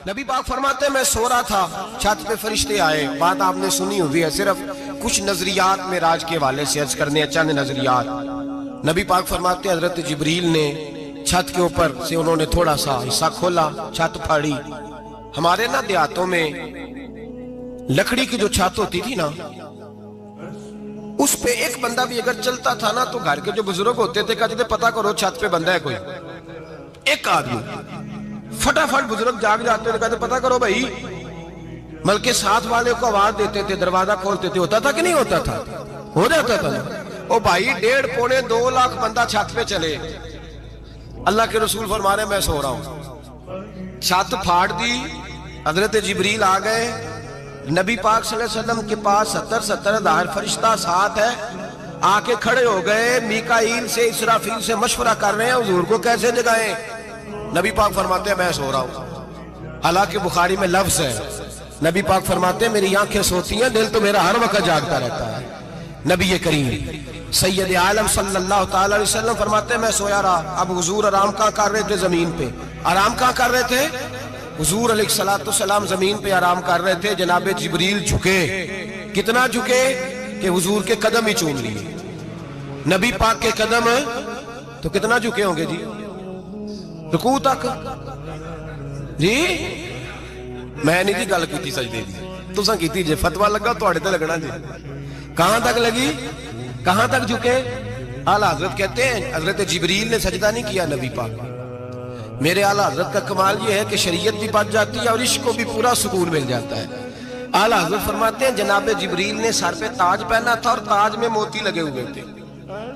نبی پاک فرماتے ہیں میں سو رہا تھا، چھت پہ فرشتے آئے، بات آپ نے سنی ہوئی ہے، صرف کچھ نظریات معراج کے حوالے سے عرض کرنے ہیں، چند نظریات۔ نبی پاک فرماتے ہیں حضرت جبریل نے چھت کے اوپر سے انہوں نے تھوڑا سا حصہ کھولا، چھت پھاڑی۔ ہمارے نا دیہاتوں میں لکڑی کی جو چھت ہوتی تھی نا، اس پہ ایک بندہ بھی اگر چلتا تھا نا تو گھر کے جو بزرگ ہوتے تھے کہتے تھے پتہ کرو چھت پہ بندہ ہے کوئی، ایک آدمی فٹافٹ بزرگ جاگ جاتے تھے، کہتے پتہ کرو بھائی، بلکہ ساتھ والے کو آواز دیتے تھے، دروازہ کھولتے تھے، ہوتا تھا کہ نہیں ہوتا تھا؟ ہو جاتا تھا نا۔ او بھائی 1.5 پونے 2 لاکھ بندہ چھت پہ چلے، اللہ کے رسول فرما رہے ہیں میں سو رہا ہوں، چھت پھاڑ دی، حضرت جبریل آ گئے، نبی پاک صلی اللہ علیہ وسلم کے پاس 70 ہزار فرشتہ ساتھ ہے، آ کے کھڑے ہو گئے، میکائیل سے اسرافیل سے مشورہ کر رہے ہیں حضور کو کیسے جگائیں۔ نبی پاک فرماتے ہیں میں سو رہا ہوں، حالانکہ بخاری میں لفظ ہے، نبی پاک فرماتے ہیں میری آنکھیں سوتی ہیں، دل تو میرا ہر وقت جاگتا رہتا ہے۔ نبی کریم سید عالم صلی اللہ تعالی علیہ وسلم فرماتے ہیں میں سویا رہا، اب حضور آرام کہاں کر رہے تھے؟ زمین پہ۔ آرام کہاں کر رہے تھے؟ حضور علیہ السلام زمین پہ آرام کر رہے تھے، جناب جبریل جھکے، کتنا جھکے کہ حضور کے قدم ہی چوم لیے، نبی پاک کے قدم، تو کتنا جھکے ہوں گے جی؟ رکوع تک جی؟ میں نہیں جی گل کی سجدے دی، تساں کیتی جے، فتویٰ لگا تواڈے تے لگنا جی۔ کہاں تک لگی؟ کہاں تک جھکے؟ اعلیٰ حضرت کہتے ہیں حضرت جبریل نے سجدہ نہیں کیا نبی پاک، میرے اعلیٰ حضرت کا کمال یہ ہے کہ شریعت بھی بچ جاتی ہے اور عشق کو بھی پورا سکون مل جاتا ہے۔ اعلیٰ حضرت فرماتے ہیں جناب جبریل نے سر پہ تاج پہنا تھا اور تاج میں موتی لگے ہوئے تھے،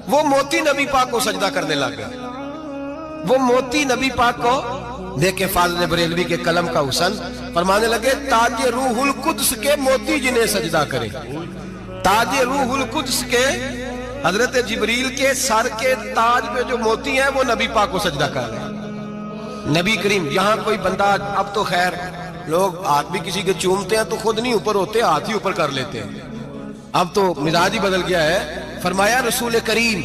وہ موتی نبی پاک کو سجدہ کرنے لگا، وہ موتی نبی پاک کو دیکھیں، فاضل بریلوی کے قلم کا حسن، فرمانے لگے تاج روح القدس کے موتی جنہیں سجدہ کرے، تاج روح القدس کے حضرت جبریل کے سر کے تاج پہ جو موتی ہیں وہ نبی پاک کو سجدہ کر رہے ہیں۔ نبی کریم یہاں کوئی بندہ، اب تو خیر لوگ ہاتھ بھی کسی کے چومتے ہیں تو خود نہیں اوپر ہوتے، ہاتھ ہی اوپر کر لیتے ہیں، اب تو مزاج ہی بدل گیا ہے۔ فرمایا رسول کریم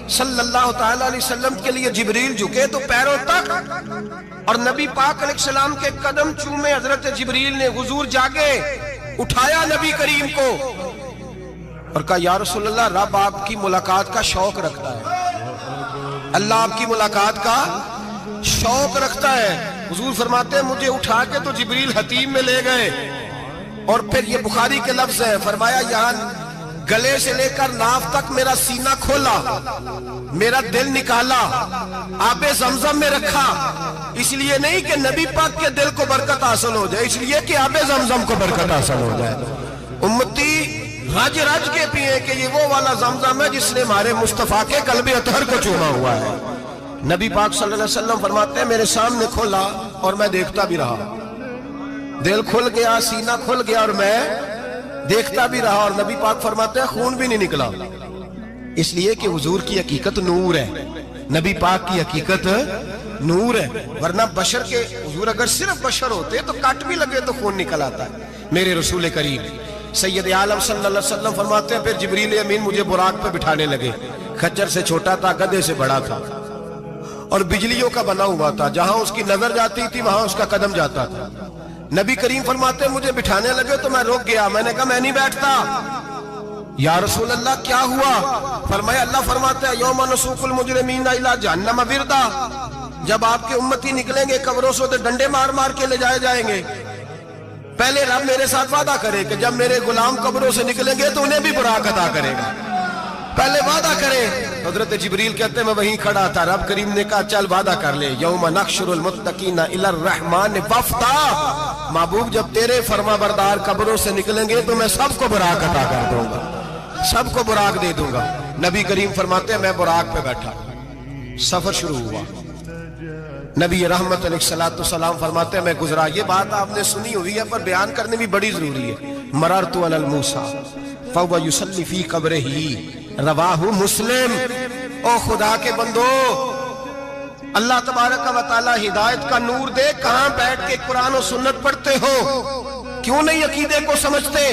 صلی اللہ تعالی علیہ وسلم کے لیے جبریل جھکے تو پیروں تک، اور نبی پاک علیہ السلام کے قدم چومے حضرت جبریل نے، حضور جاگے، اٹھایا نبی کریم کو اور کہا یا رسول اللہ، رب آپ کی ملاقات کا شوق رکھتا ہے، اللہ آپ کی ملاقات کا شوق رکھتا ہے۔ حضور فرماتے ہیں مجھے اٹھا کے تو جبریل حتیم میں لے گئے، اور پھر یہ بخاری کے لفظ ہے، فرمایا یہاں گلے سے لے کر ناف تک میرا سینہ کھولا، میرا دل نکالا، آب زمزم میں رکھا، اس لیے نہیں کہ نبی پاک کے دل کو برکت حاصل ہو جائے، اس لیے کہ آب زمزم کو برکت حاصل ہو جائے۔ امتی رج رج کے پیئے کہ یہ وہ والا زمزم ہے جس نے ہمارے مصطفیٰ کے قلب اطہر کو چوما ہوا ہے۔ نبی پاک صلی اللہ علیہ وسلم فرماتے ہیں میرے سامنے کھولا اور میں دیکھتا بھی رہا، دل کھل گیا، سینہ کھل گیا اور میں دیکھتا بھی رہا، اور نبی پاک فرماتے ہیں خون بھی نہیں نکلا، اس لیے کہ حضور کی حقیقت نور ہے، نبی پاک کی حقیقت نور ہے، ورنہ بشر کے حضور اگر صرف بشر ہوتے تو کٹ بھی لگے تو خون نکل آتا ہے۔ میرے رسول کریم سید عالم صلی اللہ علیہ وسلم فرماتے ہیں پھر جبریل امین مجھے براق پہ بٹھانے لگے، خچر سے چھوٹا تھا، گدھے سے بڑا تھا، اور بجلیوں کا بنا ہوا تھا، جہاں اس کی نظر جاتی تھی وہاں اس کا قدم جاتا تھا۔ نبی کریم فرماتے ہیں مجھے بٹھانے لگے تو میں رک گیا، میں نے کہا میں نہیں بیٹھتا، یا رسول اللہ کیا ہوا؟ فرمایا اللہ فرماتے ہیں یوم نسوق المجرمین الی جہنم وردا، جب آپ کے امتی نکلیں گے قبروں سے تو ڈنڈے مار مار کے لے جائے جائیں گے، پہلے رب میرے ساتھ وعدہ کرے کہ جب میرے غلام قبروں سے نکلیں گے تو انہیں بھی براق عطا کرے گا، پہلے وعدہ کرے۔ حضرت جبریل کہتے ہیں میں وہیں کھڑا تھا، رب کریم نے کہا چل وعدہ کر لے، یوم نحشر المتقین الی الرحمن وفدا، محبوب جب تیرے فرما بردار قبروں سے نکلیں گے تو میں سب کو براق عطا کر دوں گا، سب کو براق دے دوں گا۔ نبی کریم فرماتے ہیں میں براق پہ بیٹھا، سفر شروع ہوا، نبی رحمت علیہ السلام فرماتے ہیں میں گزرا، یہ بات آپ نے سنی ہوئی ہے پر بیان کرنے بھی بڑی ضروری ہے، مررت علی الموسیٰ فہو یصلی فی قبرہ، رواہ مسلم۔ او خدا کے بندو، اللہ تبارک و تعالی ہدایت کا نور دے، کہاں بیٹھ کے قرآن و سنت پڑھتے ہو، کیوں نہیں عقیدے کو سمجھتے؟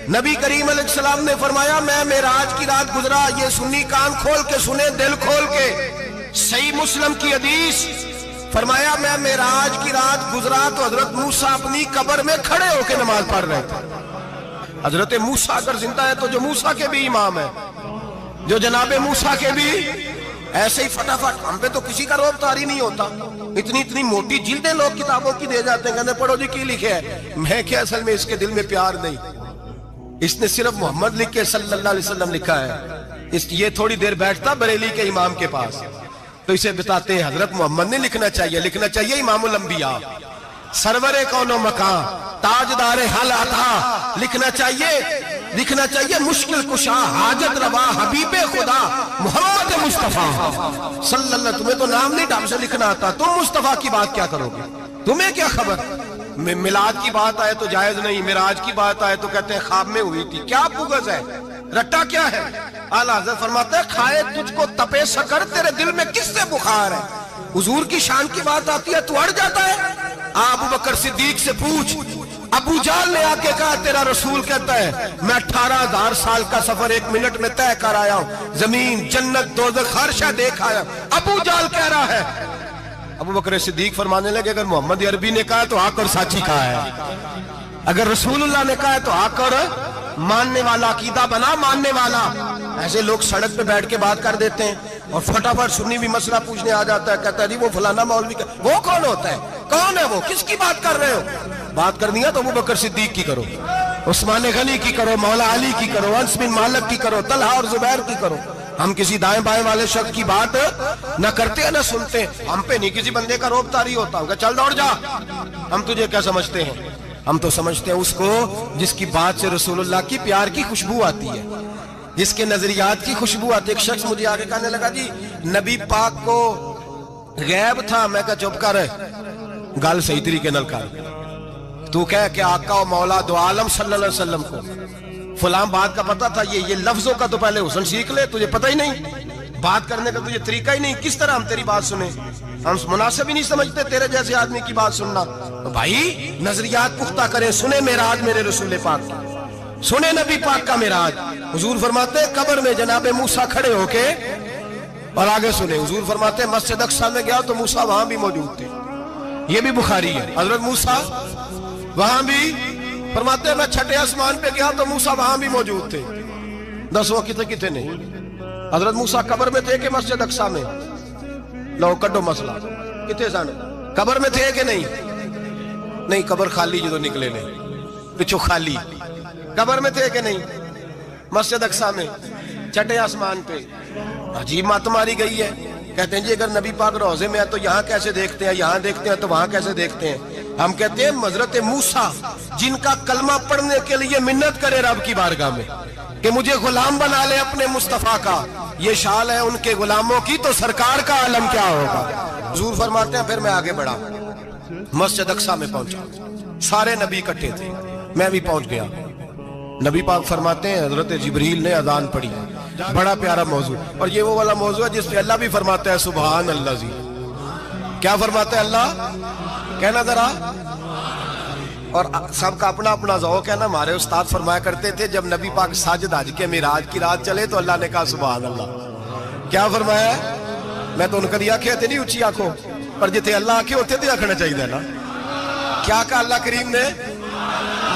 نبی کریم علیہ السلام نے فرمایا میں معراج کی رات گزرا، یہ سنی کان کھول کے سنے، دل کھول کے، صحیح مسلم کی حدیث، فرمایا میں معراج کی رات گزرا تو حضرت موسیٰ اپنی قبر میں کھڑے ہو کے نماز پڑھ رہے تھے. حضرت موسیٰ اگر زندہ ہے تو جو موسیٰ کے بھی امام ہے، جو جناب موسیٰ کے بھی ایسے ہی فٹافٹ. ہم پہ تو کسی کا روب طاری نہیں ہوتا. اتنی موٹی جلدیں لوگ کتابوں کی دے جاتے ہیں، کہتے ہیں پڑھو جی کی لکھے ہے. میں کیا اصل میں اس کے دل میں پیار نہیں. اس نے صرف محمد لکھ کے صلی اللہ علیہ وسلم لکھا ہے. یہ تھوڑی دیر بیٹھتا بریلی کے امام کے پاس تو اسے بتاتے ہیں حضرت محمد نے لکھنا چاہیے امام الانبیاء، سرور کون و مکان، تاجدار حل عطا. لکھنا چاہیے مشکل کشا، حاجت روا، حبیب خدا محمد مصطفیٰ صلی اللہ. تمہیں تو نام نہیں ڈھنگ سے لکھنا آتا، تم مصطفیٰ کی بات کیا کرو گے؟ تمہیں کیا خبر؟ میلاد کی بات آئے تو جائز نہیں، معراج کی بات آئے تو کہتے ہیں خواب میں ہوئی تھی. کیا بغض ہے، رٹا کیا ہے؟ اعلیٰ حضرت فرماتا ہے کھائے تجھ کو تپے سکر، تیرے دل میں کس سے بخار ہے؟ حضور کی شان کی بات آتی ہے تو اڑ جاتا ہے. ابو بکر صدیق سے پوچھ، ابو جہل نے آ کے کہا تیرا رسول کہتا ہے میں 18,000 سال کا سفر 1 منٹ میں طے کر آیا ہوں، زمین جنت دوزخ ہر شے دیکھ آیا. ابو جہل کہہ رہا ہے. ابو بکر صدیق فرمانے لگے اگر محمد عربی نے کہا تو آ کر سچی کہا ہے، اگر رسول اللہ نے کہا ہے تو آ کر ماننے والا، عقیدہ بنا ماننے والا. ایسے لوگ سڑک پہ بیٹھ کے بات کر دیتے ہیں اور فٹافٹ سنی بھی مسئلہ پوچھنے آ جاتا ہے، کہتا ہے جی وہ فلانا مولوی کا. وہ کون ہوتا ہے؟ کون ہے وہ؟ کس کی بات کر رہے ہو؟ بات کرنی ہے تو ابو بکر صدیق کی کرو، عثمان غنی کی کرو، مولا علی کی کرو، انس بن مالک کی کرو، طلحہ اور زبیر کی کرو. ہم کسی دائیں بائیں والے شخص کی بات نہ کرتے ہیں نہ سنتے. ہم پہ نہیں کسی بندے کا روب طاری ہوتا ہوں کہ چل دوڑ جا. ہم تجھے کیا سمجھتے ہیں؟ ہم تو سمجھتے ہیں اس کو جس کی بات سے رسول اللہ کی پیار کی خوشبو آتی ہے، جس کے نظریات کی خوشبو آتی ہے. ایک شخص مجھے آگے کہنے لگا جی نبی پاک کو غیب تھا. میں کہا چپ کر، گل صحیح طریقے نال کر. تو کہہ کہ آقا و مولا دو عالم صلی اللہ علیہ وسلم کو فلاں بات کا پتہ تھا. یہ لفظوں کا تو پہلے حسن سیکھ لے، تجھے پتہ ہی نہیں، بات کرنے کا تجھے طریقہ ہی نہیں. کس طرح ہم تیری بات سنیں؟ ہم مناسب ہی نہیں سمجھتے تیرے جیسے آدمی کی بات سننا. تو بھائی نظریات پختہ کریں. سنیں معراج میرے رسول پاک کی، سنیں نبی پاک کا معراج. حضور فرماتے ہیں قبر میں جناب موسیٰ کھڑے ہو کے، اور آگے سنیں حضور فرماتے ہیں مسجد اقصیٰ میں گیا تو موسیٰ وہاں بھی موجود تھے. یہ بھی بخاری ہے. حضرت موسیٰ وہاں بھی فرماتے ہیں میں چھٹے آسمان پہ گیا تو موسیٰ وہاں بھی موجود تھے. دسو کتنے نہیں؟ حضرت موسیٰ قبر میں تھے کہ مسجد اقصیٰ میں؟ لو کڈو مسئلہ کتنے سن؟ قبر میں تھے کہ نہیں؟ قبر خالی جدو نکلے نہیں پچھو خالی. قبر میں تھے کہ نہیں؟ مسجد اقصیٰ میں چھٹے آسمان پہ. عجیب مات ماری گئی ہے. کہتے ہیں جی اگر نبی پاک روزے میں ہے تو یہاں کیسے دیکھتے ہیں، یہاں دیکھتے ہیں تو وہاں کیسے دیکھتے ہیں؟ ہم کہتے ہیں حضرت موسیٰ جن کا کلمہ پڑھنے کے لیے منت کرے رب کی بارگاہ میں کہ مجھے غلام بنا لے اپنے مصطفیٰ کا، یہ شال ہے ان کے غلاموں کی، تو سرکار کا عالم کیا ہوگا؟ حضور فرماتے ہیں پھر میں آگے بڑھا، مسجد اقصیٰ میں پہنچا. سارے نبی اکٹھے تھے، میں بھی پہنچ گیا. نبی پاک فرماتے ہیں حضرت جبریل نے اذان پڑھی. بڑا پیارا موضوع، اور یہ وہ والا موضوع ہے جس پہ اللہ بھی فرماتا ہے سبحان اللہ. جی کیا فرماتا ہے اللہ؟ کہنا ذرا. اور سب کا اپنا اپنا ذوق ہے نا. ہمارے استاد فرمایا کرتے تھے جب نبی پاک ساجد حج کے معراج کی رات چلے تو اللہ نے کہا سبحان اللہ. کیا فرمایا؟ میں تو ان کا آنکھیں تھے نہیں اونچی آنکھوں پر جتنے اللہ آنکھیں ہوتے تھے آنکھنا چاہیے نا. کیا کہا اللہ کریم نے؟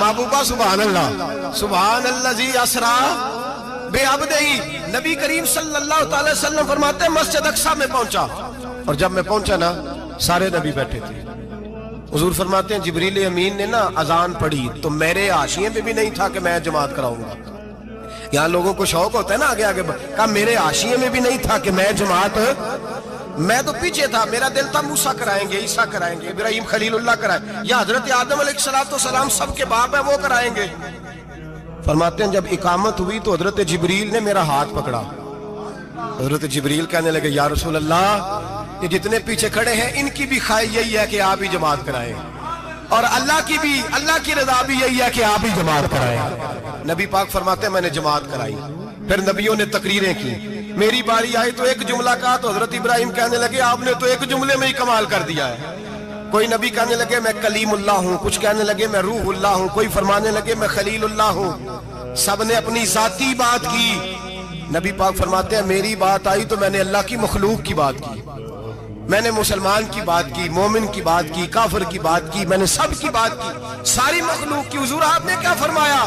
محبوبہ سبحان اللہ. سبحان اللہ جی اسرا بے عبدہی. نبی کریم صلی اللہ تعالی وسلم فرماتے ہیں مسجد اقصیٰ میں پہنچا، اور جب میں پہنچا نا سارے نبی بیٹھے تھے. حضور فرماتے ہیں جبریل امین نے نا اذان پڑھی تو میرے حاشیے پہ بھی نہیں تھا کہ میں جماعت کراؤں گا. یہاں لوگوں کو شوق ہوتا ہے نا آگے آگے، کہا میرے حاشیے میں بھی نہیں تھا کہ میں جماعت، میں تو پیچھے تھا. میرا دل تھا موسیٰ کرائیں گے، عیسیٰ کرائیں گے، ابراہیم خلیل اللہ کرائیں، یا حضرت آدم علیہ السلام سب کے باپ ہیں وہ کرائیں گے. فرماتے ہیں جب اقامت ہوئی تو حضرت جبریل نے میرا ہاتھ پکڑا. حضرت جبریل کہنے لگے یا رسول اللہ یہ جتنے پیچھے کھڑے ہیں ان کی بھی خواہش یہی ہے کہ آپ ہی جماعت کرائیں، اور اللہ کی رضا بھی یہی ہے کہ آپ ہی جماعت کرائیں. نبی پاک فرماتے ہیں میں نے جماعت کرائی. پھر نبیوں نے تقریریں کی. میری باری آئی تو ایک جملہ کہا تو حضرت ابراہیم کہنے لگے آپ نے تو ایک جملے میں ہی کمال کر دیا ہے. کوئی نبی کہنے لگے میں کلیم اللہ ہوں، کچھ کہنے لگے میں روح اللہ ہوں، کوئی فرمانے لگے میں خلیل اللہ ہوں. سب نے اپنی ذاتی بات کی. نبی پاک فرماتے ہیں میری بات آئی تو میں نے اللہ کی مخلوق کی بات کی. میں نے مسلمان کی بات کی، مومن کی بات کی، کافر کی بات کی، میں نے سب کی بات کی، ساری مخلوق کی۔ حضور آپ نے کیا فرمایا؟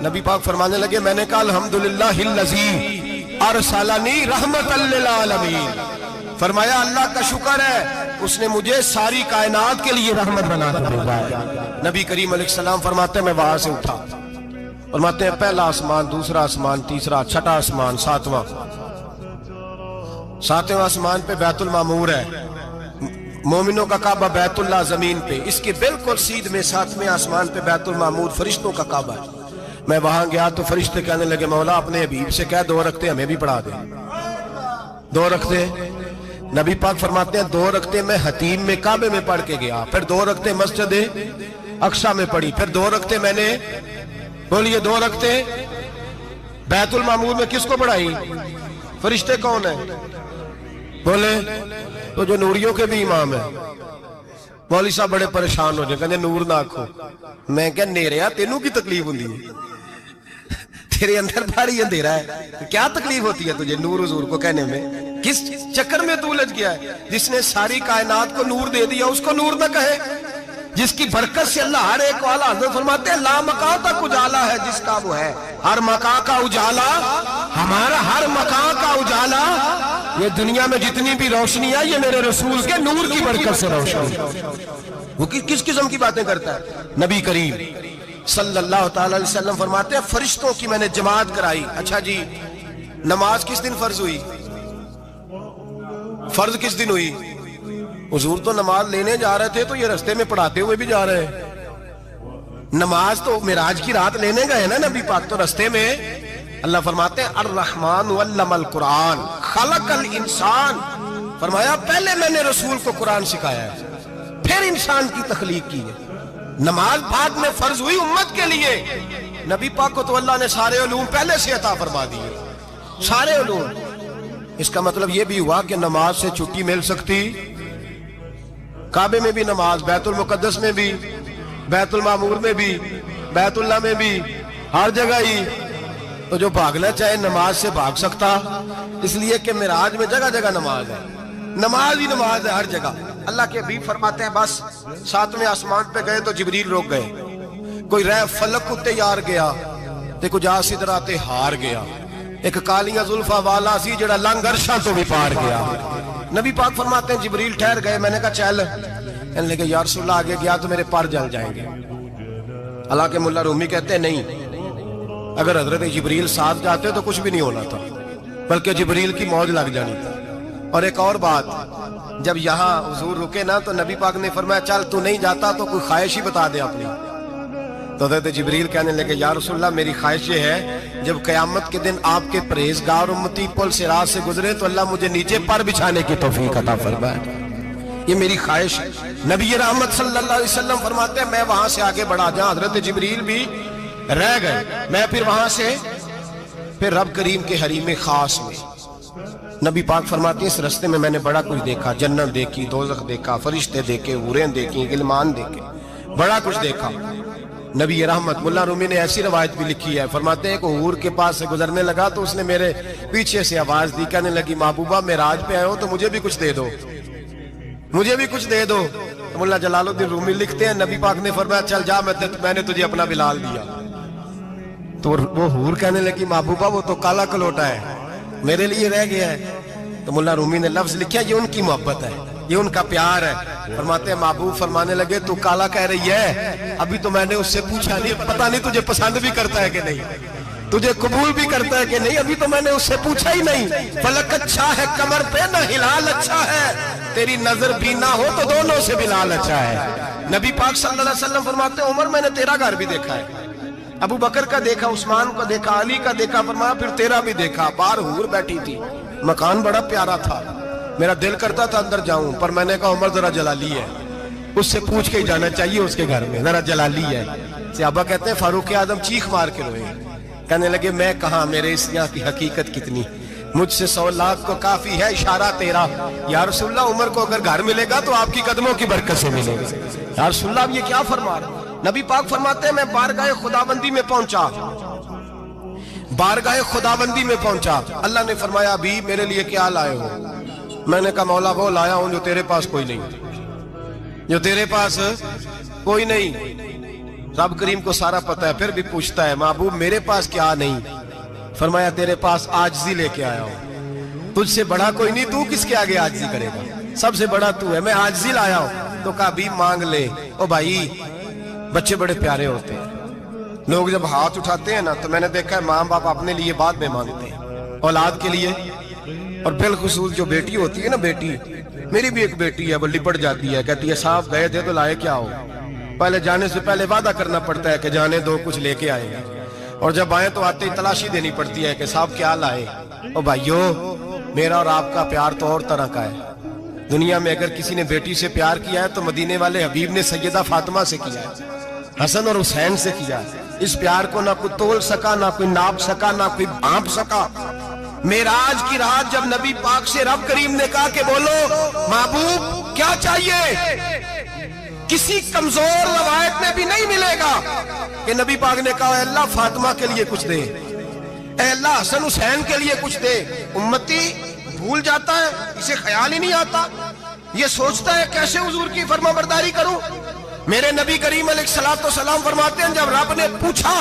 نبی پاک فرمانے لگے میں نے کہا الحمدللہ الذی ارسلنی رحمت للعالمین، فرمایا اللہ کا شکر ہے اس نے مجھے ساری کائنات کے لیے رحمت بنا کر بھیجا ہے۔ نبی کریم علیہ السلام فرماتے ہیں میں وہاں سے اٹھا، فرماتے ہیں پہلا آسمان، دوسرا آسمان، تیسرا، چھٹا آسمان، ساتواں آسمان پہ بیت المعمور ہے، مومنوں کا کعبہ بیت اللہ زمین پہ، اس کے بالکل سیدھ میں 7ویں آسمان پہ بیت المعمور فرشتوں کا کعبہ ہے۔ میں وہاں گیا تو فرشتے کہنے لگے مولا اپنے حبیب سے کہہ 2 رکعتیں ہمیں بھی پڑھا دے۔ 2 رکعتیں نبی پاک فرماتے ہیں 2 رکعتیں میں حتیم میں کعبے میں پڑھ کے گیا، پھر 2 رکعتیں مسجد اقصی میں پڑھی، پھر 2 رکعتیں میں نے بولیے 2 رکعتیں بیت المعمور میں کس کو پڑھائی؟ فرشتے کون ہیں؟ بولے تو جو نوریوں کے بھی امام ہیں۔ مولوی صاحب بڑے پریشان ہو جائے، کہتے نور نہ آکھو۔ میں کہ نیریا تینوں کی تکلیف ہوندی ہے، تیرے اندر بھاری اندھیرا ہے، کیا تکلیف ہوتی ہے تجھے نور حضور کو کہنے میں؟ کس چکر میں تو الجھ گیا ہے؟ جس نے ساری کائنات کو نور دے دیا اس کو نور نہ کہے؟ جس کی برکت سے اللہ ہر ایک والا، حضرت فرماتے ہیں لا مکان تک اجالا ہے جس کا وہ ہے، ہر مکان کا اجالا ہمارا، ہر مکان کا اجالا، یہ دنیا میں جتنی بھی روشنی ہے یہ میرے رسول کے نور کی برکت سے روشن۔ وہ کس قسم کی باتیں کرتا ہے؟ نبی کریم صلی اللہ تعالی علیہ وسلم فرماتے ہیں فرشتوں کی میں نے جماعت کرائی۔ اچھا جی نماز کس دن فرض ہوئی؟ فرض کس دن ہوئی؟ حضور تو نماز لینے جا رہے تھے تو یہ رستے میں پڑھاتے ہوئے بھی جا رہے ہیں۔ نماز تو معراج کی رات لینے گئے نا نبی پاک، تو رستے میں اللہ فرماتے ہیں الرحمن علم القرآن خلق الانسان، فرمایا پہلے میں نے رسول کو قرآن سکھایا ہے پھر انسان کی تخلیق کی ہے۔ نماز بعد میں فرض ہوئی امت کے لیے، نبی پاک کو تو اللہ نے سارے علوم پہلے سے عطا فرما دیے، سارے علوم۔ اس کا مطلب یہ بھی ہوا کہ نماز سے چھٹی مل سکتی؟ کعبے میں بھی نماز، بیت المقدس میں بھی، بیت المعمور میں بھی، بیت اللہ میں بھی، ہر جگہ ہی۔ تو جو بھاگنا چاہے نماز سے بھاگ سکتا، اس لیے کہ معراج میں جگہ جگہ نماز ہے، نماز ہی نماز ہے ہر جگہ۔ اللہ کے حبیب فرماتے ہیں بس 7ویں آسمان پہ گئے تو جبریل روک گئے، کوئی رہ فلک اتے یار گیا تے کچھ آ سدرا تے ہار گیا، ایک کالیاں زلفاں والا سی جڑا لنگ عرشاں تو بھی پار گیا۔ نبی پاک فرماتے ہیں جبریل ٹھہر گئے، میں نے کہا چل، کہنے لگے یا رسول اللہ آگے گیا تو میرے پر جل جائیں گے۔ حالانکہ ملا رومی کہتے ہیں نہیں، اگر حضرت جبریل ساتھ جاتے تو کچھ بھی نہیں ہونا تھا، بلکہ جبریل کی موج لگ جانی تھی۔ اور ایک اور بات، جب یہاں حضور رکے نا تو نبی پاک نے فرمایا چل تو نہیں جاتا تو کوئی خواہش ہی بتا دے اپنی۔ تو حضرت جبریل کہنے لگے یا رسول اللہ میری خواہش یہ ہے جب قیامت کے دن آپ کے پرہیزگار امتی پل صراط سے گزرے تو اللہ مجھے نیچے پر بچھانے کی توفیق عطا فرمائے، یہ میری خواہش ہے۔ نبی رحمت صلی اللہ علیہ وسلم فرماتے ہیں میں وہاں سے آگے بڑھا جہاں حضرت جبریل بھی رہ گئے، میں پھر وہاں سے پھر رب کریم کے حریم خاص میں۔ نبی پاک فرماتے ہیں اس رستے میں میں نے بڑا کچھ دیکھا، جنت دیکھی، دوزخ دیکھا، فرشتے دیکھے، حوریں دیکھی، غلمان دیکھے، بڑا کچھ دیکھا۔ نبی رحمت ملا رومی نے ایسی روایت بھی لکھی ہے، فرماتے ہیں کہ حور کے پاس سے گزرنے لگا تو اس نے میرے پیچھے سے آواز دی، کہنے لگی محبوبہ معراج پہ آئے ہو تو مجھے بھی کچھ دے دو، مجھے بھی کچھ دے دو۔ ملا جلال الدین رومی لکھتے ہیں نبی پاک نے فرمایا چل جا میں نے تجھے اپنا بلال دیا۔ تو وہ حور کہنے لگی محبوبہ وہ تو کالا کلوٹا ہے، میرے لیے رہ گیا ہے۔ تو ملا رومی نے لفظ لکھا یہ ان کی محبت ہے، یہ ان کا پیار ہے۔ فرماتے ہیں محبوب فرمانے لگے تو کالا کہہ رہی ہے، ابھی تو میں نے اس سے پوچھا نہیں، پتہ نہیں تجھے پسند بھی کرتا ہے کہ نہیں، تجھے قبول بھی کرتا ہے کہ نہیں، ابھی تو میں نے اس سے پوچھا ہی نہیں۔ فلک اچھا ہے کمر پہ نہ ہلال اچھا ہے، تیری نظر بھی نہ ہو تو دونوں سے بلال اچھا ہے۔ نبی پاک صلی اللہ علیہ وسلم فرماتے ہیں عمر میں نے تیرا گھر بھی دیکھا ہے، ابو بکر کا دیکھا، عثمان کا دیکھا، علی کا دیکھا، فرمایا پھر تیرا بھی دیکھا۔ باہر حور بیٹھی تھی، مکان بڑا پیارا تھا، میرا دل کرتا تھا اندر جاؤں، پر میں نے کہا عمر ذرا جلالی ہے، اس سے پوچھ کے ہی جانا چاہیے اس کے گھر میں، ذرا جلالی ہے۔ صحابہ کہتے ہیں فاروق اعظم چیخ مار کے روئے، کہنے لگے میں کہاں، میرے اس یہاں کی حقیقت کتنی، مجھ سے 100 لاکھ کو کافی ہے اشارہ تیرا۔ یا رسول اللہ عمر کو اگر گھر ملے گا تو آپ کی قدموں کی برکت سے ملے گا۔ یا رسول اللہ اب یہ کیا فرما رہا؟ نبی پاک فرماتے ہیں میں بارگاہ خداوندی میں پہنچا، بارگاہ خداوندی میں پہنچا، اللہ نے فرمایا ابھی میرے لیے کیا لائے ہو؟ میں نے کہا مولا وہ لایا ہوں جو تیرے پاس کوئی نہیں، جو تیرے پاس کوئی نہیں۔ رب کریم کو سارا پتہ ہے، پھر بھی پوچھتا ہے محبوب میرے پاس کیا نہیں؟ فرمایا تیرے پاس عاجزی لے کے آیا ہوں، تجھ سے بڑا کوئی نہیں، تو کس کے آگے عاجزی کرے گا، سب سے بڑا تو ہے، میں عاجزی لایا ہوں۔ تو کہا بھی مانگ لے۔ او بھائی بچے بڑے پیارے ہوتے ہیں، لوگ جب ہاتھ اٹھاتے ہیں نا تو میں نے دیکھا ہے ماں باپ اپنے لیے بعد میں مانگتے ہیں، اولاد کے لیے، اور بالخصوص جو بیٹی ہوتی ہے نا، بیٹی میری بھی ایک بیٹی ہے، وہ لپٹ جاتی ہے، کہتی ہے صاحب گئے تھے تو لائے کیا ہو؟ پہلے جانے سے پہلے وعدہ کرنا پڑتا ہے کہ جانے دو کچھ لے کے آئے گا، اور جب آئے تو آتے ہی تلاشی دینی پڑتی ہے کہ صاحب کیا لائے۔ او بھائیو میرا اور آپ کا پیار تو اور طرح کا ہے۔ دنیا میں اگر کسی نے بیٹی سے پیار کیا ہے تو مدینے والے حبیب نے سیدہ فاطمہ سے کیا ہے، حسن اور حسین سے کیا ہے۔ اس پیار کو نہ کوئی تول سکا، نہ کوئی ناپ سکا، نہ کوئی بھانپ سکا۔ معراج کی رات جب نبی پاک سے رب کریم نے کہا کہ بولو محبوب کیا چاہیے، کسی کمزور روایت میں بھی نہیں ملے گا کہ نبی پاک نے کہا اے اللہ فاطمہ کے لیے کچھ دے، اے اللہ حسن حسین کے لیے کچھ دے۔ امتی بھول جاتا ہے، اسے خیال ہی نہیں آتا، یہ سوچتا ہے کیسے حضور کی فرما برداری کروں۔ میرے نبی کریم علیہ الصلوۃ والسلام فرماتے ہیں جب رب نے پوچھا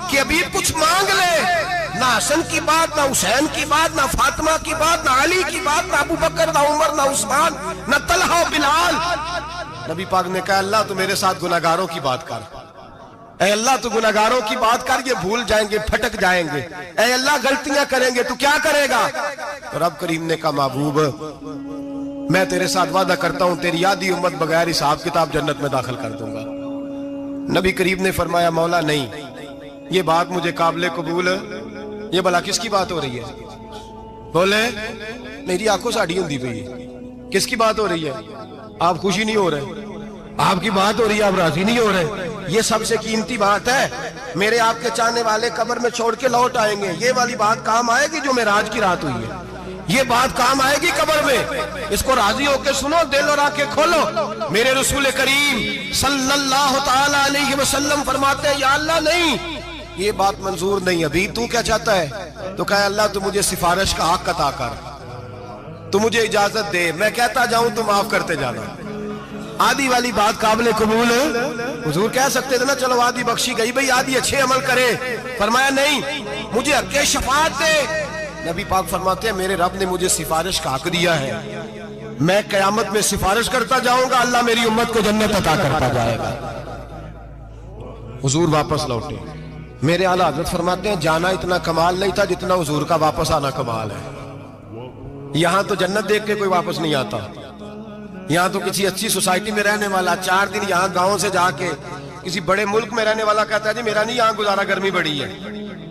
کہ ابھی کچھ مانگ لے، نہ حسن کی بات، نہ حسین کی بات، نہ فاطمہ کی بات، نہ علی کی بات، نہ ابو بکر، نہ عمر، نہ عثمان، نہ طلحہ و بلال، نبی پاک نے کہا اللہ تو میرے ساتھ گناہگاروں کی بات کر، اے اللہ تو گناہگاروں کی بات کر، یہ بھول جائیں گے، پھٹک جائیں گے، اے اللہ غلطیاں کریں گے تو کیا کرے گا؟ تو رب کریم نے کہا محبوب میں تیرے ساتھ وعدہ کرتا ہوں تیری آدھی امت بغیر حساب کتاب جنت میں داخل کر دوں گا۔ نبی کریم نے فرمایا مولا نہیں، یہ بات مجھے قابل قبول ہے، یہ بھلا کس کی بات ہو رہی ہے؟ بولے میری آنکھوں سے اڑی ہوندی پئی ہے، کس کی بات ہو رہی ہے؟ آپ خوشی نہیں ہو رہے، آپ کی بات ہو رہی ہے، آپ راضی نہیں ہو رہے، یہ سب سے قیمتی بات ہے۔ میرے آپ کے چاہنے والے قبر میں چھوڑ کے لوٹ آئیں گے، یہ والی بات کام آئے گی جو معراج کی رات ہوئی ہے، یہ بات کام آئے گی قبر میں، اس کو راضی ہو کے سنو، دل اور آنکھیں کھولو۔ میرے رسول کریم صلی اللہ تعالی علیہ وسلم فرماتے ہیں یا اللہ نہیں، یہ بات منظور نہیں، ابھی تو کیا چاہتا ہے؟ تو کہا اللہ تو مجھے سفارش کا حق عطا کر، تو مجھے اجازت دے، میں کہتا جاؤں تو معاف کرتے جانا۔ آدھی والی بات قابل قبول ہے، حضور کہہ سکتے تھے نا چلو آدھی بخشی گئی بھئی آدھی اچھے عمل کرے، فرمایا نہیں مجھے حق شفاعت دے۔ نبی پاک فرماتے ہیں میرے رب نے مجھے سفارش کا حق دیا ہے، میں قیامت میں سفارش کرتا جاؤں گا، اللہ میری امت کو جنت عطا کرتا جائے گا۔ حضور واپس لوٹے، میرے اعلیٰ حضرت فرماتے ہیں جانا اتنا کمال نہیں تھا جتنا حضور کا واپس آنا کمال ہے۔ یہاں تو جنت دیکھ کے کوئی واپس نہیں آتا، یہاں تو کسی اچھی سوسائٹی میں رہنے والا 4 دن یہاں گاؤں سے جا کے کسی بڑے ملک میں رہنے والا کہتا ہے جی میرا نہیں یہاں گزارا، گرمی بڑی ہے،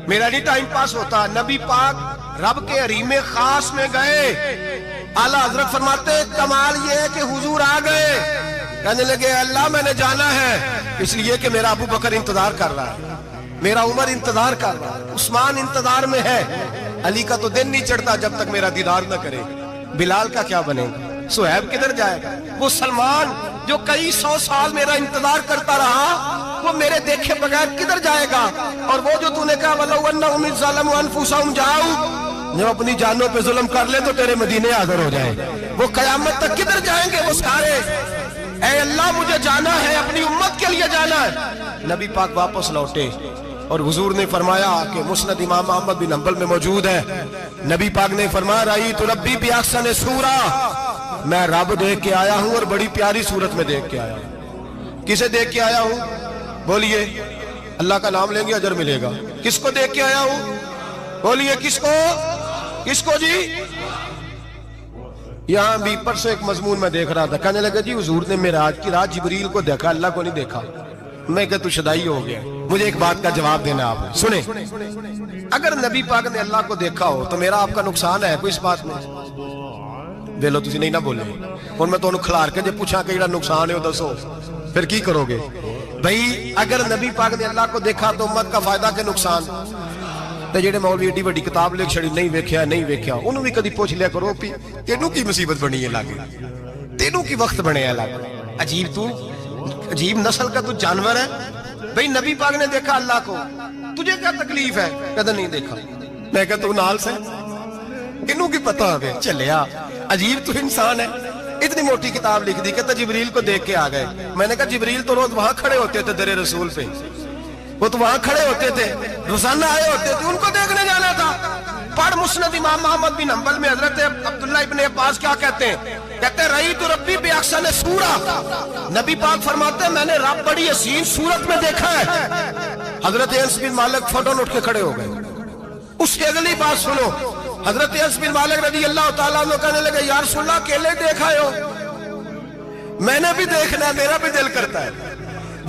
میرا نہیں ٹائم پاس ہوتا۔ نبی پاک رب کے حریم خاص میں گئے، اعلیٰ حضرت فرماتے کمال یہ ہے کہ حضور آ گئے، کہنے لگے اللہ میں نے جانا ہے، اس لیے کہ میرا ابو بکر انتظار کر رہا ہے، میرا عمر انتظار کر رہا ہے، عثمان انتظار میں ہے، علی کا تو دن نہیں چڑھتا جب تک میرا دیدار نہ کرے، بلال کا کیا بنے گا، صہیب کدھر جائے گا، وہ سلمان جو کئی 100 سال میرا انتظار کرتا رہا وہ میرے دیکھے بغیر کدھر جائے گا، اور وہ جو تو نے کہا وَلَوْ أَنَّهُمْ إِذْ ظَلَمُوا أَنفُسَهُمْ جَاءُوا، جب اپنی جانوں پہ ظلم کر لے تو تیرے مدینے حاضر ہو جائے، وہ قیامت تک کدھر جائیں گے وہ سارے، اے اللہ مجھے جانا ہے، اپنی امت کے لیے جانا ہے۔ نبی پاک واپس لوٹے اور حضور نے فرمایا کہ مسند امام احمد بن حنبل میں موجود ہے، نبی پاک نے فرمایا رأیت ربی بأحسن صورہ، میں رب دیکھ کے آیا ہوں اور بڑی پیاری صورت میں دیکھ کے آیا ہوں۔ کسے دیکھ کے آیا ہوں؟ بولیے، اللہ کا نام لیں گے اجر ملے گا۔ کس کو دیکھ کے آیا ہوں؟ بولیے کس کو؟ کس کو جی؟ یہاں بھی پرسوں ایک مضمون میں دیکھ رہا تھا، کہنے لگا جی حضور نے معراج کی رات جبریل کو دیکھا، اللہ کو نہیں دیکھا۔ میں کہ تو شدائی ہو گیا، مجھے ایک بات کا جواب دینا آپ سنیں، اگر نبی پاک نے اللہ کو دیکھا ہو تو میرا آپ کا نقصان ہے کوئی اس بات میں؟ ویلو تسی نہیں نہ بولے، اور میں تو انہوں کھلار کے جب پوچھا کہ یہ نقصان ہے وہ دسو، پھر کی کرو گے؟ بھئی اگر نبی پاک نے اللہ کو دیکھا تو امت کا فائدہ کے نقصان؟ تے جڑے مولوی ایڈی بڑی کتاب لکھ چھڑی نہیں ویکھیا نہیں ویکھیا، انہوں بھی کدی پوچھ لیا کرو پی تینوں کی مصیبت بنی ہے لاگے، تینوں کی وقت بنے ہے لاگے، عجیب تو عجیب نسل کا تو جانور ہے۔ بھئی نبی پاک نے دیکھا اللہ کو، تجھے کیا تکلیف ہے؟ کہتا نہیں دیکھا۔ میں کہتا تو نال سے کنوں کی پتہ ہے چلیا عجیب تو انسان ہے، اتنی موٹی کتاب لکھ دی، کہتا جبریل کو دیکھ کے آ گئے۔ میں نے کہا جبریل تو روز وہاں کھڑے ہوتے تھے در رسول پہ، وہ تو وہاں کھڑے ہوتے تھے، روزانہ آئے ہوتے تھے، ان کو دیکھنے جانا تھا۔ پڑھ مسند امام محمد بن حنبل میں حضرت عبداللہ ابن عباس کیا کہتے ہیں؟ کہتے ہیں رأیت ربی بأحسن سورہ، نبی پاک فرماتے ہیں میں نے رب بڑی حسین صورت میں دیکھا ہے۔ حضرت انس بن مالک فوٹون اٹھ کے کھڑے ہو گئے۔ اس کی اگلی بات سنو، حضرت انس بن مالک رضی اللہ تعالیٰ عنہ کہنے لگے یا رسول اللہ اکیلے دیکھا ہو؟ میں نے بھی دیکھنا ہے، میرا بھی دل کرتا ہے۔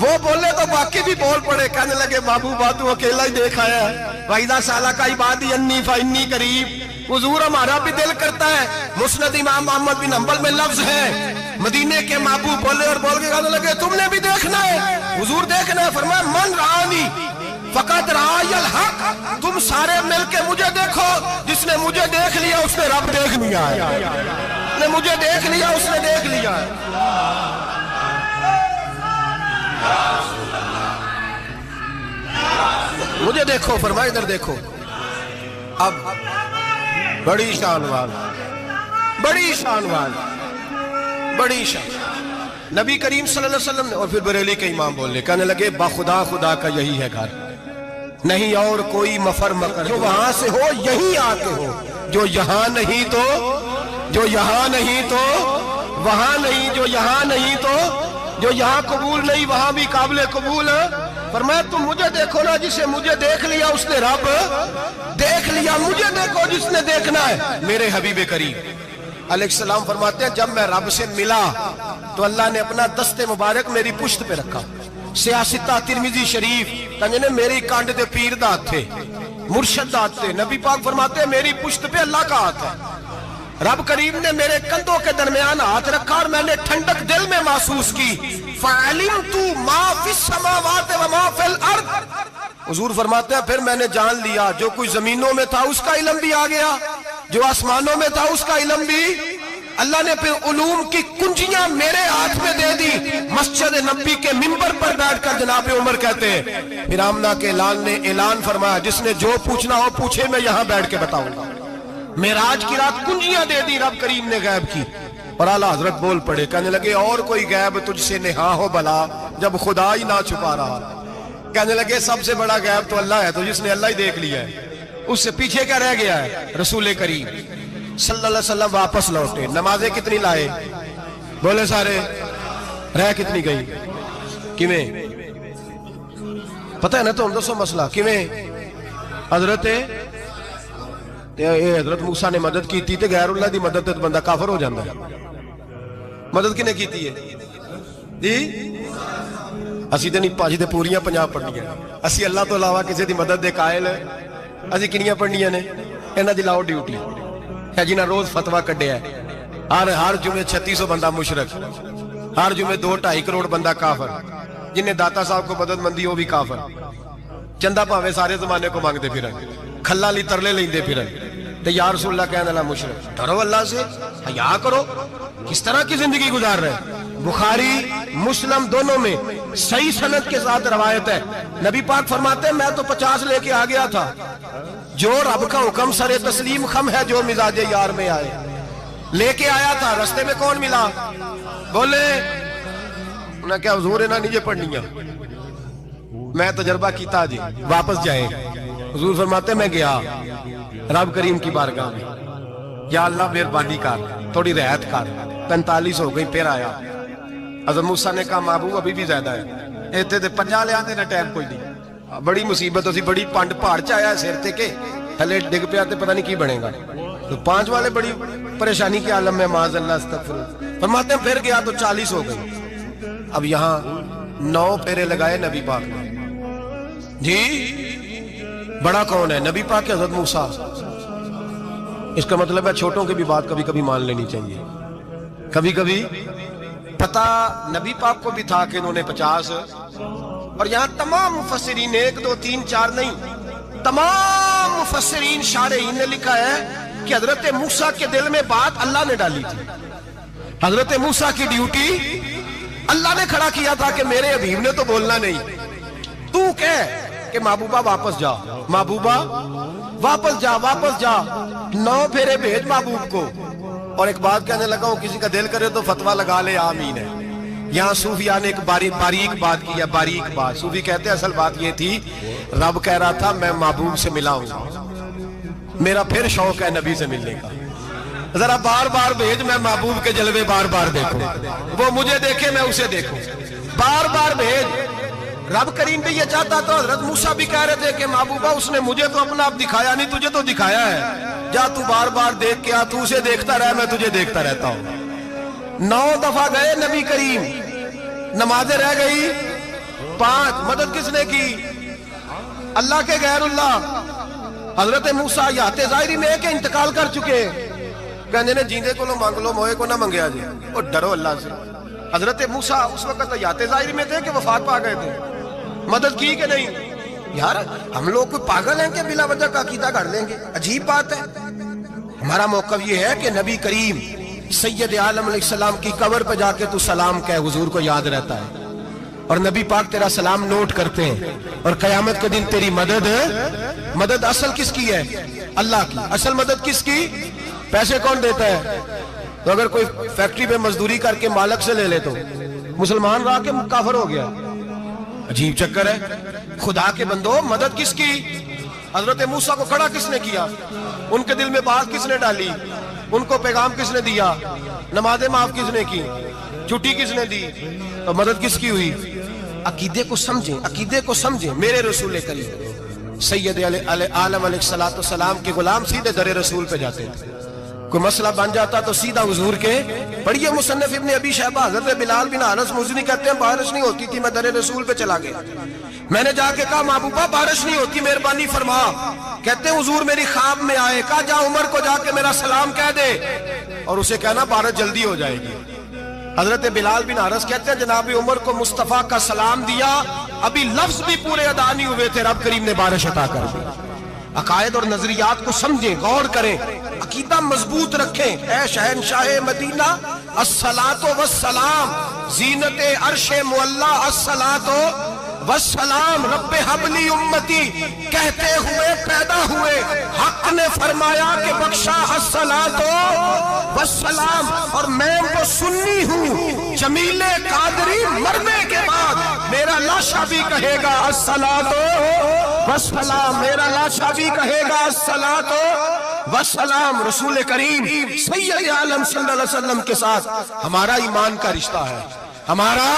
وہ بولے تو باقی بھی بول پڑے، کہنے لگے محبوبہ تو اکیلا ہی دیکھا ہے، وَإِذَا سَأَلَكَ عِبَادِي عَنِّي فَإِنِّي قَرِيبٌ، حضور ہمارا بھی دل کرتا ہے۔ مسند امام محمد بن حنبل میں لفظ ہے، مدینے کے محبوب بولے اور بول کے کہنے لگے تم نے بھی دیکھنا ہے؟ حضور دیکھنا ہے؟ فرمایا من رآنی فقط رآی الحق، تم سارے مل کے مجھے دیکھو، جس نے مجھے دیکھ لیا اس نے رب دیکھ لیا ہے، جس نے مجھے دیکھ لیا اس نے دیکھ لیا ہے۔ مجھے دیکھو، فرمایا ادھر دیکھو۔ اب بڑی شان والا، بڑی شان والا، بڑی شان، نبی کریم صلی اللہ علیہ وسلم نے، اور پھر بریلی کے امام بولنے کہنے لگے باخدا خدا کا یہی ہے گھر، نہیں اور کوئی مفر مکر، جو وہاں سے ہو یہی آتے ہو، جو یہاں نہیں تو، جو یہاں نہیں تو وہاں نہیں، جو یہاں نہیں تو جو یہاں قبول نہیں وہاں بھی قابل قبول ہے۔ فرمایا تم مجھے دیکھو نا، جسے مجھے دیکھ لیا اس نے رب دیکھ لیا، مجھے دیکھو جس نے دیکھنا ہے میرے حبیب کریم علیہ السلام۔ فرماتے ہیں جب میں رب سے ملا تو اللہ نے اپنا دست مبارک میری پشت پہ رکھا، سیاستہ ترمذی شریف تنجنے میری کانڈ دے پیر دات تھے، مرشد دات تھے۔ نبی پاک فرماتے ہیں میری پشت پہ اللہ کا ہاتھ ہے، رب کریم نے میرے کندھوں کے درمیان ہاتھ رکھا اور میں نے ٹھنڈک دل میں محسوس کی۔ فَعَلِمْتُ مَا فِي السَّمَاوَاتِ وَمَا فِي الْأَرْضِ، حضور فرماتے ہیں پھر میں نے جان لیا جو کچھ زمینوں میں تھا اس کا علم بھی آ گیا، جو آسمانوں میں تھا اس کا علم بھی۔ اللہ نے پھر علوم کی کنجیاں میرے ہاتھ میں دے دی۔ مسجد نبی کے منبر پر بیٹھ کر جناب عمر کہتے ہیں پھر آمنہ کے لال نے اعلان فرمایا جس نے جو پوچھنا ہو پوچھے، میں یہاں بیٹھ کے بتاؤں گا۔ معراج کی رات کنجیاں دے دی رب کریم نے غیب کی، اور اعلیٰ حضرت بول پڑے کہنے لگے اور کوئی غیب تجھ سے نہا ہو بلا جب خدا ہی نہ چھپا رہا۔ کہنے لگے سب سے بڑا غیب تو اللہ ہے، تو جس نے اللہ ہی دیکھ لیا ہے، اس سے پیچھے کیا رہ گیا ہے؟ رسول کریم صلی اللہ علیہ وسلم واپس لوٹے، نمازیں کتنی لائے؟ بولے سارے، رہ کتنی گئی؟ کیویں پتہ ہے نا؟ تو ہم دوسو مسئلہ کیویں حضرت موسیٰ نے مدد کی تھی تے غیر اللہ دی مدد تے بندہ کافر ہو جاندہ ہے۔ مدد کنے کی تھی ہے جی؟ اسی تے نہیں پاجی تے پوریاں 50 پڑھنی ہیں، اسی اللہ تو علاوہ کسی دی مدد دے قائل ہے، اسی کنیاں پڑھنیاں نے؟ انہاں دی لاؤ ڈیوٹی ہے جنہاں روز فتویٰ کڈیا ہے، ہر جمعے 3600 بندہ مشرک، ہر جمعے 2-2.5 کروڑ بندہ کافر، جنہیں داتا صاحب کو مدد مندی ہو بھی کافر، چندہ پاوے سارے زمانے کو مانگتے پھرن، کھلا لی ترلے لیندے پھرن، تے یا رسول اللہ کہنے اللہ مشرک، ڈرو اللہ سے، حیا کرو، کس طرح کی زندگی گزار رہے؟ بخاری مسلم دونوں میں صحیح سند کے ساتھ روایت ہے، نبی پاک فرماتے ہیں میں تو 50 لے کے آ گیا تھا، جو رب کا حکم سر تسلیم خم ہے جو مزاج یار میں آئے، لے کے آیا تھا، رستے میں کون ملا؟ بولے انہیں کیا حضور انہیں نیجے پڑھنیاں، میں تجربہ کیتا جی واپس جائیں۔ حضور فرماتے میں گیا رب کریم کی بارگاہ میں، یا اللہ مہربانی کر تھوڑی رعایت کر، 45 ہو گئی، پھر آیا حضرت موسیٰ نے کہا محبوب ابھی بھی زیادہ ہے، ایتے تے 50 لے آنے نہ ٹائم کوئی نہیں، بڑی مصیبت اسی بڑی پانڈ پہاڑ چایا ہے سیر تے کے تھلے ڈگ پیا تے پتہ نہیں کی بنے گا، تو 5 والے بڑی پریشانی کے عالم میں معاذ اللہ استغفر۔ فرماتے ہیں پھر گیا تو 40 ہو گئی، اب یہاں 9 پھیرے لگائے نبی پاک نے جی۔ بڑا کون ہے؟ نبی پاک کے حضرت موسیٰ۔ اس کا مطلب ہے چھوٹوں کی بھی بات کبھی کبھی مان لینی چاہیے، کبھی کبھی پتہ نبی پاک کو بھی تھا کہ انہوں نے 50، اور یہاں تمام مفسرین 1 2 3 4 نہیں، تمام مفسرین شارحین نے لکھا ہے کہ حضرت موسیٰ کے دل میں بات اللہ نے ڈالی تھی، حضرت موسیٰ کی ڈیوٹی اللہ نے کھڑا کیا تھا کہ میرے حبیب نے تو بولنا نہیں، تو کہہ کہ محبوبہ واپس جا، محبوبہ واپس جا، واپس جا، 9 پھیرے بھیج محبوب کو، اور ایک بات کہنے لگا ہوں، کسی کا دل کرے تو فتویٰ لگا لے، آمین ہے۔ یہاں صوفیاء نے ایک باریک بات کی ہے، باریک بات۔ صوفی کہتے ہیں اصل بات یہ تھی، رب کہہ رہا تھا میں محبوب سے ملا ہوں، میرا پھر شوق ہے نبی سے ملنے کا، ذرا بار بار بھیج، میں محبوب کے جلوے بار بار دیکھوں، وہ مجھے دیکھے میں اسے دیکھوں، بار بار بھیج۔ رب کریم بھی یہ چاہتا تو حضرت موسیٰ بھی کہہ رہے تھے کہ محبوبہ اس نے مجھے تو اپنا آپ دکھایا نہیں، تجھے تو دکھایا ہے، جا تو بار بار دیکھ کے آ، تو اسے دیکھتا رہ، میں تجھے دیکھتا رہتا ہوں۔ 9 دفعہ گئے نبی کریم، نمازیں رہ گئی 5۔ مدد کس نے کی؟ اللہ کے غیر اللہ۔ حضرت موسیٰ یات ظاہری میں کہ انتقال کر چکے، کہنے نے جیندے کو مانگ لو، موئے کو نہ منگیا جی، اور ڈرو اللہ سے۔ حضرت موسیٰ اس وقت یات ظاہری میں تھے کہ وفات پا گئے تھے، مدد کی کہ نہیں؟ یار ہم لوگ کوئی پاگل ہیں کہ بلا وجہ کا عقیدہ کر لیں گے؟ عجیب بات ہے۔ ہمارا موقف یہ ہے کہ نبی کریم سید عالم علیہ السلام کی قبر پہ جا کے تو سلام کہے، حضور کو یاد رہتا ہے، اور نبی پاک تیرا سلام نوٹ کرتے ہیں، اور قیامت کے دن تیری مدد اصل کس کی ہے؟ اللہ کی۔ اصل مدد کس کی؟ پیسے کون دیتا ہے؟ تو اگر کوئی فیکٹری پہ مزدوری کر کے مالک سے لے لے تو مسلمان رہا کے کافر ہو گیا، عجیب چکر ہے۔ خدا کے بندو، مدد کس کی؟ حضرت موسیٰ کو کھڑا کس نے کیا؟ ان کے دل میں بات کس نے ڈالی؟ ان کو پیغام کس نے دیا؟ نمازیں معاف کس نے کی؟ چھٹی کس نے دی؟ تو مدد کس کی ہوئی؟ عقیدے کو سمجھیں، عقیدے کو سمجھیں۔ میرے رسول کریم سید عالم علیہ السلام کے غلام سیدھے در رسول پہ جاتے تھے، کوئی مسئلہ بن جاتا تو سیدھا حضور کے۔ پڑھیے مصنف ابن ابی شیبہ، حضرت بلال بن انس مزنی کہتے ہیں بارش نہیں ہوتی تھی، میں در رسول پہ چلا گیا، میں نے جا کے کہا محبوبہ بارش نہیں ہوتی، مہربانی فرما۔ کہتے ہیں حضور میری خواب میں آئے، کہا جا عمر کو جا کے میرا سلام کہہ دے، اور اسے کہنا بارش جلدی ہو جائے گی۔ حضرت بلال بن انس کہتے ہیں جناب عمر کو مصطفیٰ کا سلام دیا، ابھی لفظ بھی پورے ادا نہیں ہوئے تھے، رب کریم نے بارش عطا کر دی۔ عقائد اور نظریات کو سمجھیں، غور کریں، عقیدہ مضبوط رکھیں۔ اے شہنشاہ مدینہ الصلاۃ والسلام، زینت عرش معلی الصلاۃ والسلام، رب حبلی امتی کہتے ہوئے پیدا ہوئے، حق نے فرمایا کہ بخشا الصلاۃ والسلام۔ اور میں وہ سنی ہوں، جمیل قادری مرنے کے بعد میرا لاشا بھی کہے گا الصلاۃ والسلام، میرا لاشا بھی کہے گا الصلاۃ والسلام۔ رسول کریم سید عالم صلی اللہ علیہ وسلم کے ساتھ ہمارا ایمان کا رشتہ ہے، ہمارا،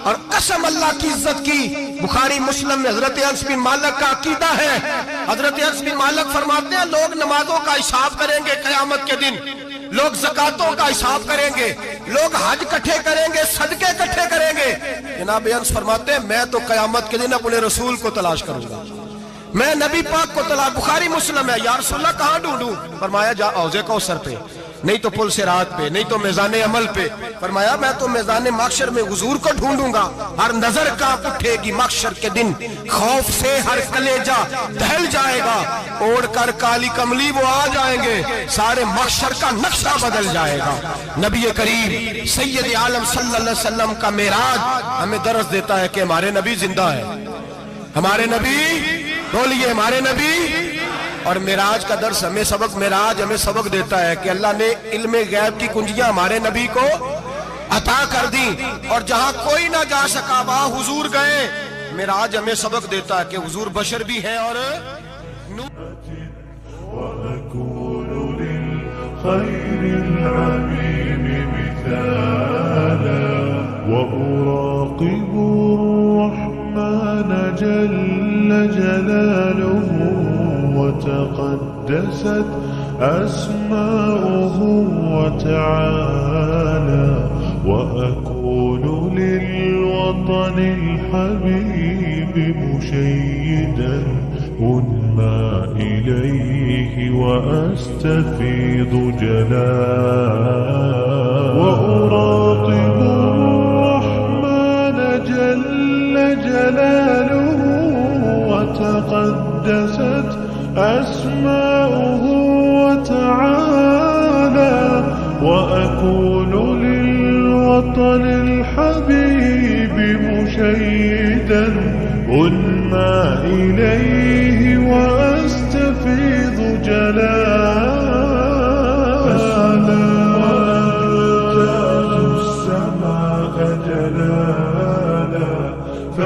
اور قسم اللہ کی عزت کی، بخاری مسلم میں حضرت انس بن مالک کا عقیدہ ہے۔ حضرت انس بن مالک فرماتے ہیں لوگ نمازوں کا حساب کریں گے قیامت کے دن، لوگ زکاتوں کا حساب کریں گے، لوگ حج کٹھے کریں گے، صدقے کٹھے کریں گے۔ جناب انس فرماتے ہیں میں تو قیامت کے دن اپنے رسول کو تلاش کروں گا، میں نبی پاک کو تلاش۔ بخاری مسلم ہے، یا رسول اللہ کہاں ڈھونڈوں؟ فرمایا جا حوض کوثر پہ، نہیں تو پل صراط پہ، نہیں تو میزان عمل پہ۔ فرمایا میں تو میزان محشر میں حضور کو ڈھونڈوں گا، ہر نظر کانپ اٹھے گی محشر کے دن، خوف سے ہر کلیجہ دہل جائے گا، اوڑھ کر کالی کملی وہ آ جائیں گے، سارے محشر کا نقشہ بدل جائے گا۔ نبی کریم سید عالم صلی اللہ علیہ وسلم کا معراج ہمیں درس دیتا ہے کہ ہمارے نبی زندہ ہے، ہمارے نبی، بولیے ہمارے نبی۔ اور معراج کا درس ہمیں سبق، معراج ہمیں سبق دیتا ہے کہ اللہ نے علم غیب کی کنجیاں ہمارے نبی کو عطا کر دی، اور جہاں کوئی نہ جا سکا وہاں حضور گئے۔ معراج ہمیں سبق دیتا ہے کہ حضور بشر بھی ہیں اور وأكون للخير العميم مثالا، وأراقب الرحمن جل جلاله وتقدست أسماؤه وتعالى، وأكون للوطن الحبيب مشيدا أنمى إليه وأستفيض جلالا، وأراقب الرحمن جل جلاله وتقدست أسماؤه وتعالى، وأكون للوطن الحبيب مشيدا أنمى إليه وأستفيض جلالا.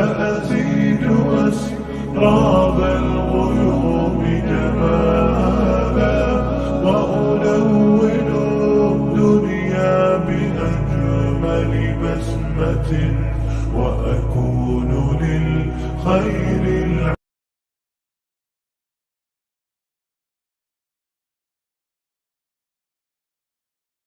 فأزيد أسراب الغيوم جمالا وألون الدنيا بأجمل بسمة وأكون للخير